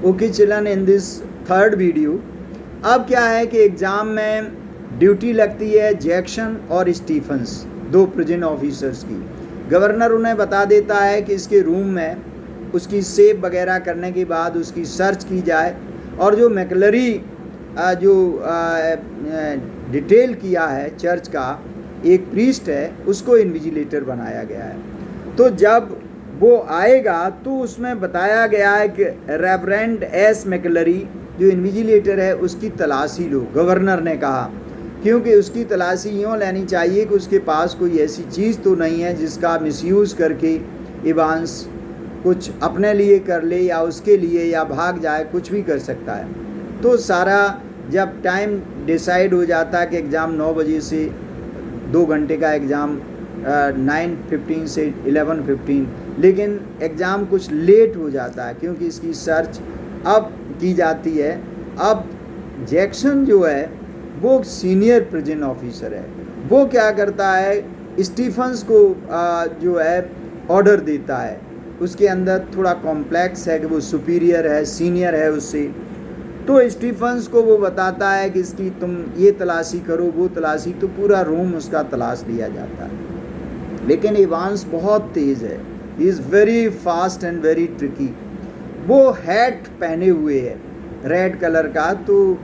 Okay children, in this third video अब क्या है कि एग्ज़ाम में ड्यूटी लगती है जैक्सन और स्टीफंस, दो प्रिजन ऑफिसर्स की। गवर्नर उन्हें बता देता है कि इसके रूम में उसकी सेव वगैरह करने के बाद उसकी सर्च की जाए, और जो मैकलरी जो डिटेल किया है चर्च का एक प्रीस्ट है, उसको इन्विजिलेटर बनाया गया है। तो जब वो आएगा तो उसमें बताया गया है कि रेवरेंड एस मैकलरी जो इन्विजिलेटर है उसकी तलाशी लो, गवर्नर ने कहा, क्योंकि उसकी तलाशी यूँ लेनी चाहिए कि उसके पास कोई ऐसी चीज़ तो नहीं है जिसका मिसयूज़ करके इवांस कुछ अपने लिए कर ले या उसके लिए या भाग जाए, कुछ भी कर सकता है। तो सारा जब टाइम डिसाइड हो जाता है कि एग्ज़ाम 9 बजे से 2 घंटे का एग्ज़ाम 9:15 से 11:15, लेकिन एग्ज़ाम कुछ लेट हो जाता है क्योंकि इसकी सर्च अब की जाती है। अब जैक्सन जो है वो सीनियर प्रिजन ऑफिसर है, वो क्या करता है स्टीफन्स को जो है ऑर्डर देता है। उसके अंदर थोड़ा कॉम्प्लेक्स है कि वो सुपीरियर है, सीनियर है उससे। तो स्टीफन्स को वो बताता है कि इसकी तुम ये तलाशी करो, वो तलाशी, तो पूरा रूम उसका तलाश लिया जाता है। लेकिन इवांस बहुत तेज़ है, he is very fast and very tricky. वो हैट पहने हुए है रेड कलर का, तो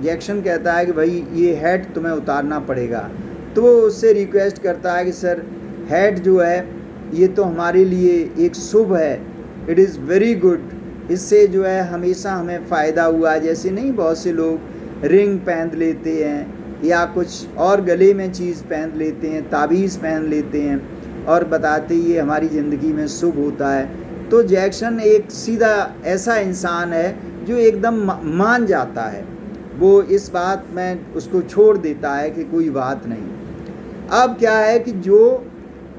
जैक्सन कहता है कि भाई ये हैट तुम्हें उतारना पड़ेगा। तो वो उससे रिक्वेस्ट करता है कि सर हैट जो है ये तो हमारे लिए एक शुभ है, इट इज़ वेरी गुड, इससे जो है हमेशा हमें फ़ायदा हुआ। जैसे नहीं बहुत से लोग रिंग पहन लेते हैं या कुछ और गले में चीज़ पहन लेते हैं, ताबीज़ पहन लेते हैं और बताते ये हमारी ज़िंदगी में शुभ होता है। तो जैक्सन एक सीधा ऐसा इंसान है जो एकदम मान जाता है, वो इस बात में उसको छोड़ देता है कि कोई बात नहीं। अब क्या है कि जो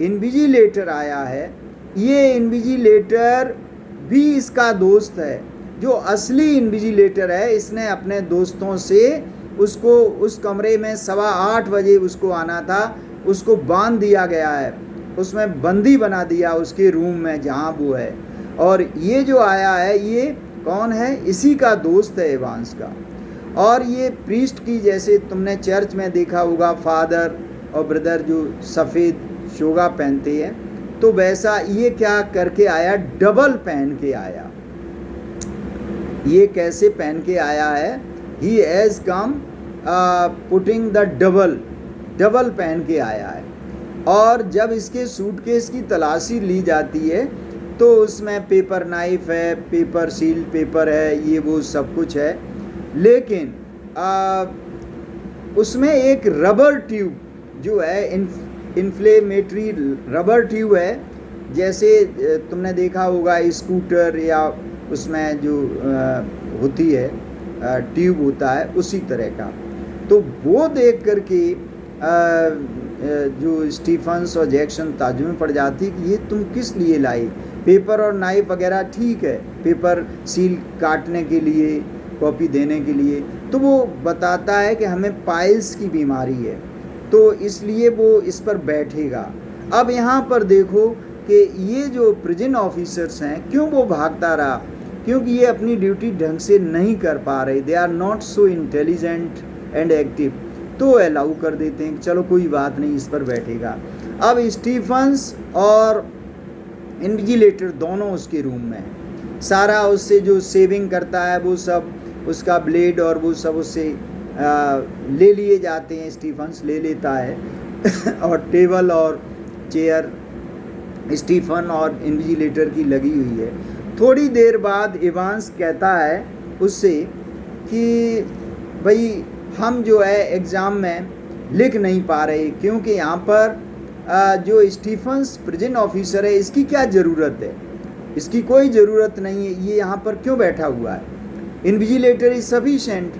इन्विजिलेटर आया है, ये इन्विजिलेटर भी इसका दोस्त है। जो असली इन्विजिलेटर है इसने अपने दोस्तों से उसको उस कमरे में 8:15 बजे उसको आना था, उसको बांध दिया गया है, उसमें बंदी बना दिया उसके रूम में जहाँ वो है। और ये जो आया है ये कौन है, इसी का दोस्त है इवांस का। और ये प्रीस्ट की, जैसे तुमने चर्च में देखा होगा फादर और ब्रदर जो सफ़ेद शोगा पहनते हैं, तो वैसा ये क्या करके आया, डबल पहन के आया। ये कैसे पहन के आया है, he has come putting the double पहन के आया है। और जब इसके सूटकेस की तलाशी ली जाती है तो उसमें पेपर नाइफ है, पेपर सील पेपर है, ये वो सब कुछ है। लेकिन उसमें एक रबर ट्यूब जो है, इन्फ्लेमेटरी रबर ट्यूब है, जैसे तुमने देखा होगा स्कूटर या उसमें जो होती है ट्यूब होता है उसी तरह का। तो वो देख करके जो स्टीफन्स और जैक्सन ताज्जुब में पड़ जाती कि ये तुम किस लिए लाई। पेपर और नाइफ वगैरह ठीक है, पेपर सील काटने के लिए, कॉपी देने के लिए। तो वो बताता है कि हमें पाइल्स की बीमारी है, तो इसलिए वो इस पर बैठेगा। अब यहाँ पर देखो कि ये जो प्रिजन ऑफिसर्स हैं क्यों वो भागता रहा, क्योंकि ये अपनी ड्यूटी ढंग से नहीं कर पा रहे, they are not so intelligent and active. तो अलाउ कर देते हैं कि चलो कोई बात नहीं, इस पर बैठेगा। अब स्टीफन्स और इन्विजिलेटर दोनों उसके रूम में हैं। सारा उससे जो सेविंग करता है वो सब, उसका ब्लेड और वो सब उससे ले लिए जाते हैं, स्टीफन्स ले लेता है और टेबल और चेयर स्टीफन और इन्विजिलेटर की लगी हुई है। थोड़ी देर बाद इवांस कहता है उससे कि भाई हम जो है एग्ज़ाम में लिख नहीं पा रहे, क्योंकि यहाँ पर जो स्टीफन्स प्रिजन ऑफिसर है इसकी क्या ज़रूरत है, इसकी कोई ज़रूरत नहीं है, ये यहाँ पर क्यों बैठा हुआ है, इन्विजिलेटर इज सफिशेंट।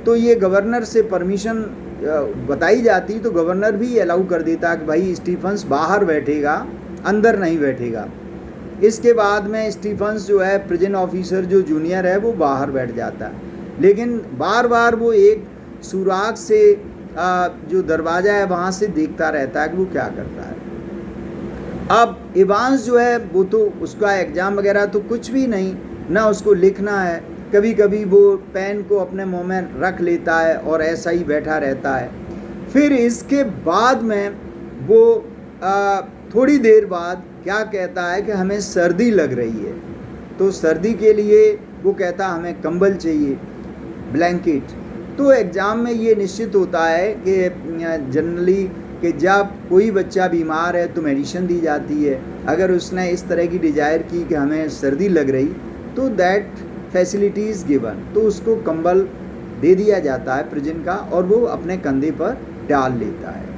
तो ये गवर्नर से परमिशन बताई जाती तो गवर्नर भी अलाउ कर देता कि भाई स्टीफन्स बाहर बैठेगा, अंदर नहीं बैठेगा। इसके बाद में स्टीफन्स जो है प्रिजन ऑफिसर जो जूनियर है वो बाहर बैठ जाता है, लेकिन बार बार वो एक सुराग से जो दरवाज़ा है वहाँ से देखता रहता है कि वो क्या करता है। अब इवांस जो है वो तो उसका एग्ज़ाम वगैरह तो कुछ भी नहीं, ना उसको लिखना है। कभी कभी वो पेन को अपने मुंह में रख लेता है और ऐसा ही बैठा रहता है। फिर इसके बाद में वो थोड़ी देर बाद क्या कहता है कि हमें सर्दी लग रही है। तो सर्दी के लिए वो कहता हमें कंबल चाहिए, ब्लैंकेट। तो एग्ज़ाम में ये निश्चित होता है कि जनरली कि जब कोई बच्चा बीमार है तो मेडिसिन दी जाती है। अगर उसने इस तरह की डिज़ायर की कि हमें सर्दी लग रही, तो दैट फैसिलिटी इज़ गिवन, तो उसको कंबल दे दिया जाता है प्रेजेंट का और वो अपने कंधे पर डाल लेता है।